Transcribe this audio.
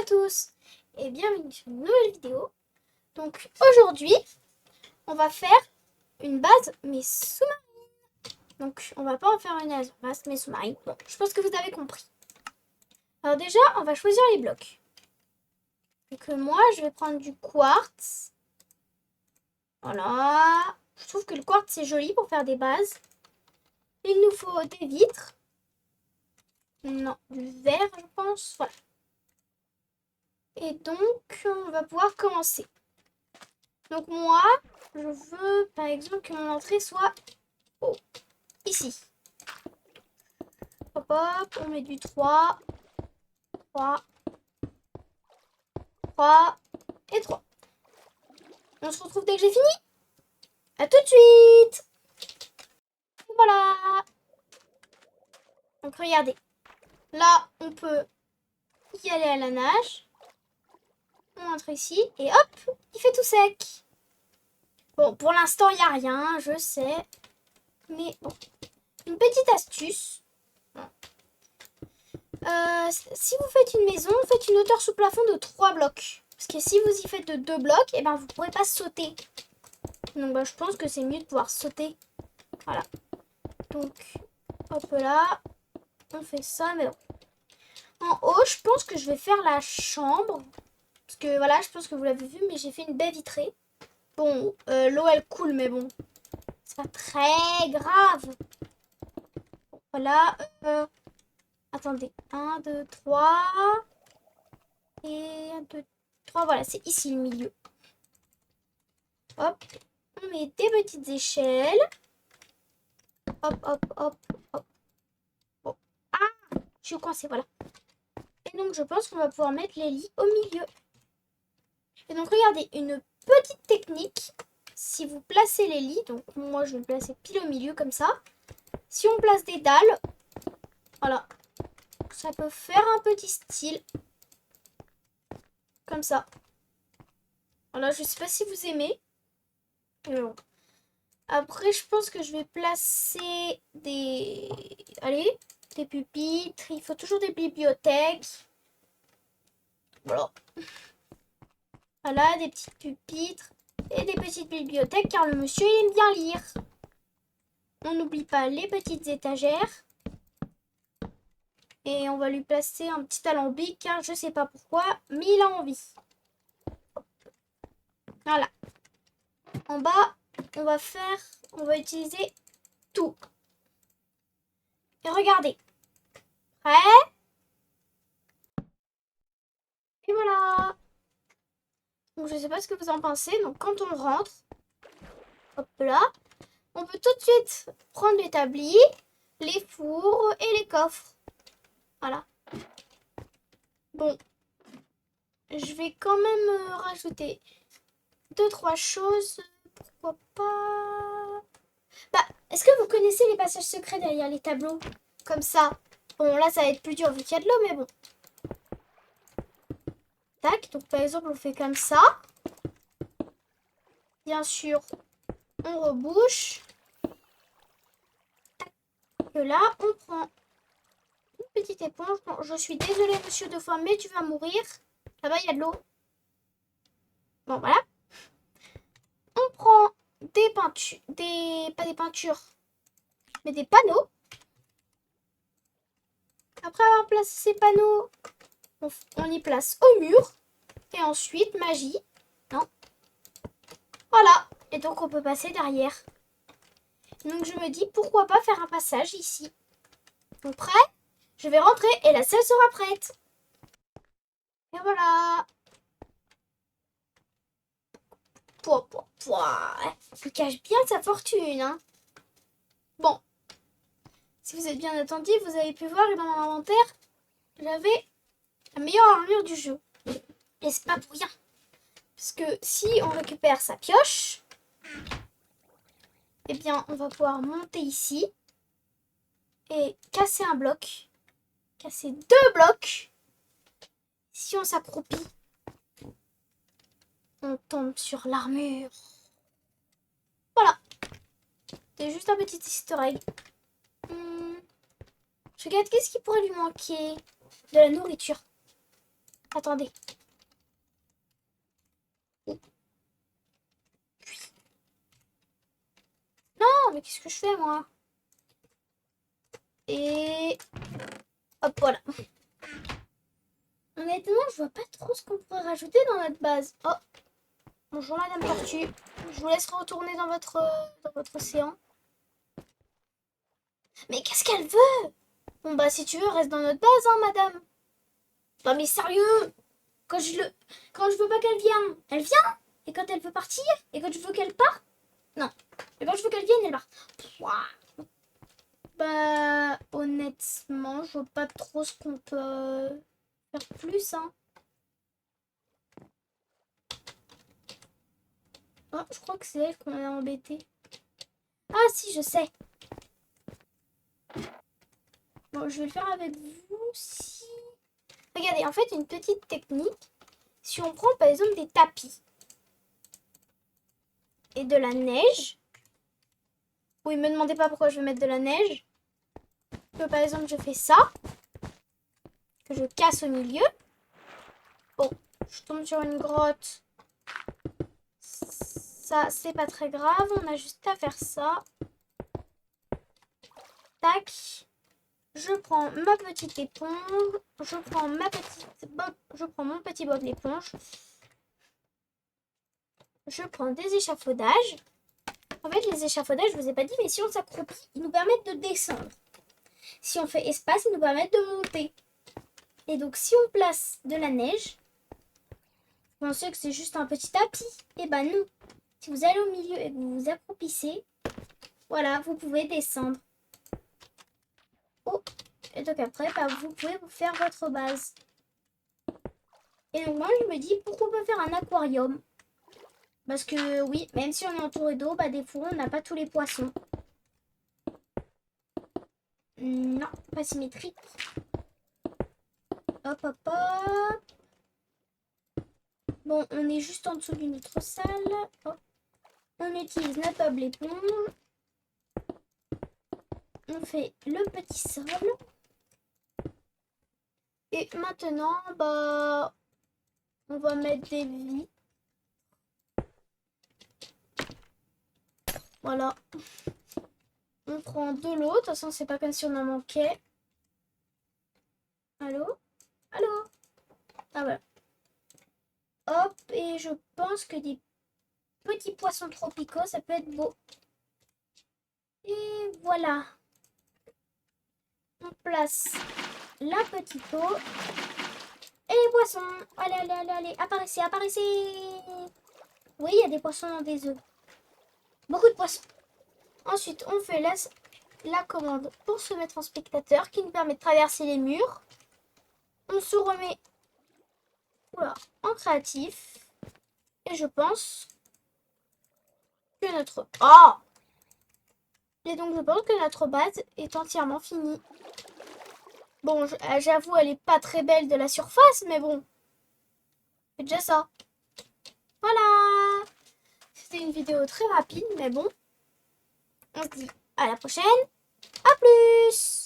tous et bienvenue sur une nouvelle vidéo. Donc aujourd'hui, on va faire une base mais sous-marine. Donc on va pas en faire une base mais sous-marine. Bon, je pense que vous avez compris. Alors déjà, on va choisir les blocs. Donc moi, je vais prendre du quartz. Voilà. Je trouve que le quartz c'est joli pour faire des bases. Il nous faut des vitres. Non, du verre, je pense. Voilà. Et donc, on va pouvoir commencer. Donc moi, je veux par exemple que mon entrée soit ici. Hop hop, on met du 3, 3, 3 et 3. On se retrouve dès que j'ai fini. À tout de suite. Voilà. Donc regardez. Là, on peut y aller à la nage. On entre ici et hop, il fait tout sec. Bon, pour l'instant, il n'y a rien, je sais. Mais bon, une petite astuce. Si vous faites une maison, faites une hauteur sous plafond de 3 blocs. Parce que si vous y faites de 2 blocs, et ben vous ne pourrez pas sauter. Donc je pense que c'est mieux de pouvoir sauter. Voilà. Donc, hop là. On fait ça, mais bon. En haut, je pense que je vais faire la chambre. Parce que voilà, je pense que vous l'avez vu, mais j'ai fait une baie vitrée. Bon, l'eau elle coule, mais bon. C'est pas très grave. Voilà. Attendez. 1, 2, 3. Et 1, 2, 3. Voilà, c'est ici le milieu. Hop. On met des petites échelles. Hop, hop, hop, hop. Bon. Ah, je suis coincée, voilà. Et donc, je pense qu'on va pouvoir mettre les lits au milieu. Et donc, regardez, une petite technique. Si vous placez les lits, donc moi, je vais le placer pile au milieu comme ça. Si on place des dalles, voilà, ça peut faire un petit style. Comme ça. Voilà, je sais pas si vous aimez. Mais bon. Après, je pense que je vais placer des... Allez, des pupitres. Il faut toujours des bibliothèques. Voilà. Voilà, des petites pupitres et des petites bibliothèques car le monsieur il aime bien lire. On n'oublie pas les petites étagères. Et on va lui placer un petit alambic car je sais pas pourquoi, mais il a envie. Voilà. En bas, on va utiliser tout. Et regardez. Prêt? Et voilà. Donc je sais pas ce que vous en pensez. Donc quand on rentre, hop là, on peut tout de suite prendre l'établi, les fours et les coffres. Voilà. Bon, je vais quand même rajouter 2-3 choses. Pourquoi pas? Bah, est-ce que vous connaissez les passages secrets derrière les tableaux? Comme ça. Bon, là, ça va être plus dur vu qu'il y a de l'eau, mais bon. Tac, donc par exemple, on fait comme ça. Bien sûr, on rebouche. Tac. Et là, on prend une petite éponge. Bon, je suis désolée, monsieur Dauphin, mais tu vas mourir. Là-bas, il y a de l'eau. Bon, voilà. On prend des peintures, pas des peintures, mais des panneaux. Après avoir placé ces panneaux, on y place au mur. Et ensuite, magie. Non. Voilà. Et donc, on peut passer derrière. Donc, je me dis, pourquoi pas faire un passage ici. Donc, prêt? Je vais rentrer et la selle sera prête. Et voilà. Il cache bien sa fortune, hein. Bon. Si vous êtes bien attentif, vous avez pu voir que dans mon inventaire, j'avais la meilleure armure du jeu. Et c'est pas pour rien. Parce que si on récupère sa pioche, eh bien, on va pouvoir monter ici et casser un bloc. Casser 2 blocs. Si on s'accroupit, on tombe sur l'armure. Voilà. C'est juste un petit easter egg. Je regarde qu'est-ce qui pourrait lui manquer. De la nourriture. Attendez. Non, mais qu'est-ce que je fais, moi? Et... hop, voilà. Honnêtement, je vois pas trop ce qu'on pourrait rajouter dans notre base. Oh, bonjour Madame Tortue. Je vous laisse retourner dans votre océan. Mais qu'est-ce qu'elle veut? Bon bah si tu veux, reste dans notre base, hein, madame. Non mais sérieux, quand je veux pas qu'elle vienne, elle vient. Et quand elle veut partir, et quand je veux qu'elle parte, non. Et quand je veux qu'elle vienne, elle part. Pouah. Bah honnêtement, je vois pas trop ce qu'on peut faire plus, hein. Oh, je crois que c'est elle qu'on a embêtée. Ah si, je sais. Bon, je vais le faire avec vous si... Regardez, en fait, une petite technique. Si on prend par exemple des tapis et de la neige. Oui, me demandez pas pourquoi je vais mettre de la neige. Que par exemple, je fais ça. Que je casse au milieu. Bon, je tombe sur une grotte. Ça, c'est pas très grave. On a juste à faire ça. Tac. Je prends ma petite éponge. Je prends mon petit bol d'éponge. Je prends des échafaudages. En fait, les échafaudages, je vous ai pas dit, mais si on s'accroupit, ils nous permettent de descendre. Si on fait espace, ils nous permettent de monter. Et donc, si on place de la neige, vous pensez que c'est juste un petit tapis. Eh ben non. Si vous allez au milieu et que vous vous accroupissez, voilà, vous pouvez descendre. Oh. Et donc après, bah, vous pouvez vous faire votre base. Et donc moi, je me dis, pourquoi pas faire un aquarium? Parce que oui, même si on est entouré d'eau, bah, des fois, on n'a pas tous les poissons. Non, pas symétrique. Hop, hop, hop. Bon, on est juste en dessous d'une autre salle. Hop. On utilise notre table éponge. On fait le petit sol. Et maintenant, bah, on va mettre des vies. Voilà. On prend de l'eau. De toute façon, c'est pas comme si on en manquait. Allô? Allô? Ah voilà. Hop, et je pense que des petits poissons tropicaux, ça peut être beau. Et voilà. On place la petite eau. Et les poissons. Allez, allez, allez, allez. Apparaissez, apparaissez. Oui, il y a des poissons dans des œufs. Beaucoup de poissons. Ensuite, on fait la commande pour se mettre en spectateur qui nous permet de traverser les murs. On se remet en créatif. Et je pense que notre... Oh! Et donc, je pense que notre base est entièrement finie. Bon, j'avoue, elle est pas très belle de la surface, mais bon. C'est déjà ça. Voilà! C'était une vidéo très rapide, mais bon. On se dit à la prochaine. À plus!